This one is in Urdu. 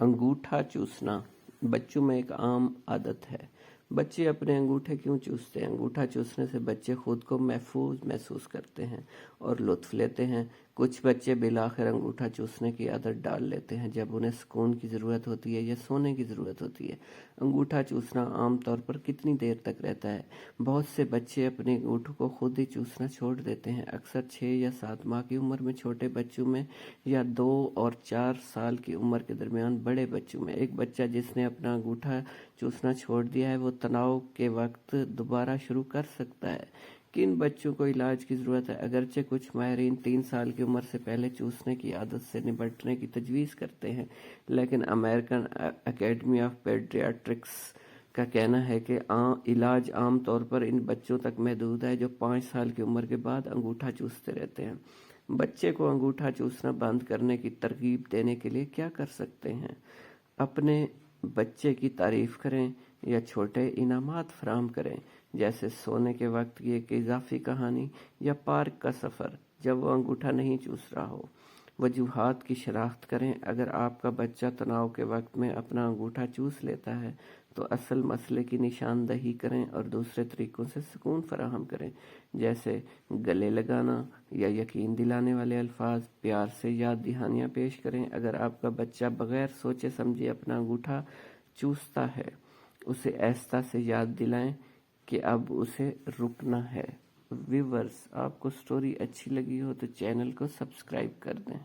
انگوٹھا چوسنا بچوں میں ایک عام عادت ہے۔ بچے اپنے انگوٹھے کیوں چوستے ہیں؟ انگوٹھا چوسنے سے بچے خود کو محفوظ محسوس کرتے ہیں اور لطف لیتے ہیں۔ کچھ بچے بالآخر انگوٹھا چوسنے کی عادت ڈال لیتے ہیں جب انہیں سکون کی ضرورت ہوتی ہے یا سونے کی ضرورت ہوتی ہے۔ انگوٹھا چوسنا عام طور پر کتنی دیر تک رہتا ہے؟ بہت سے بچے اپنے انگوٹھوں کو خود ہی چوسنا چھوڑ دیتے ہیں، اکثر 6 یا 7 ماہ کی عمر میں چھوٹے بچوں میں یا 2 اور 4 سال کی عمر کے درمیان بڑے بچوں میں۔ ایک بچہ جس نے اپنا انگوٹھا چوسنا چھوڑ دیا ہے وہ تناؤ کے وقت دوبارہ شروع کر سکتا ہے۔ کن بچوں کو علاج کی ضرورت ہے؟ اگرچہ کچھ ماہرین 3 سال کی عمر سے پہلے چوسنے کی عادت سے نمٹنے کی تجویز کرتے ہیں، لیکن امریکن اکیڈمی آف پیڈیاٹرکس کا کہنا ہے کہ علاج عام طور پر ان بچوں تک محدود ہے جو 5 سال کی عمر کے بعد انگوٹھا چوستے رہتے ہیں۔ بچے کو انگوٹھا چوسنا بند کرنے کی ترغیب دینے کے لیے کیا کر سکتے ہیں؟ اپنے بچے کی تعریف کریں یا چھوٹے انعامات فراہم کریں، جیسے سونے کے وقت کی ایک اضافی کہانی یا پارک کا سفر جب وہ انگوٹھا نہیں چوس رہا ہو۔ وجوہات کی شناخت کریں۔ اگر آپ کا بچہ تناؤ کے وقت میں اپنا انگوٹھا چوس لیتا ہے تو اصل مسئلے کی نشاندہی کریں اور دوسرے طریقوں سے سکون فراہم کریں، جیسے گلے لگانا یا یقین دلانے والے الفاظ۔ پیار سے یاد دہانیاں پیش کریں۔ اگر آپ کا بچہ بغیر سوچے سمجھے اپنا انگوٹھا چوستا ہے، اسے آہستہ سے یاد دلائیں کہ اب اسے رکنا ہے۔ ویورز، آپ کو سٹوری اچھی لگی ہو تو چینل کو سبسکرائب کر دیں۔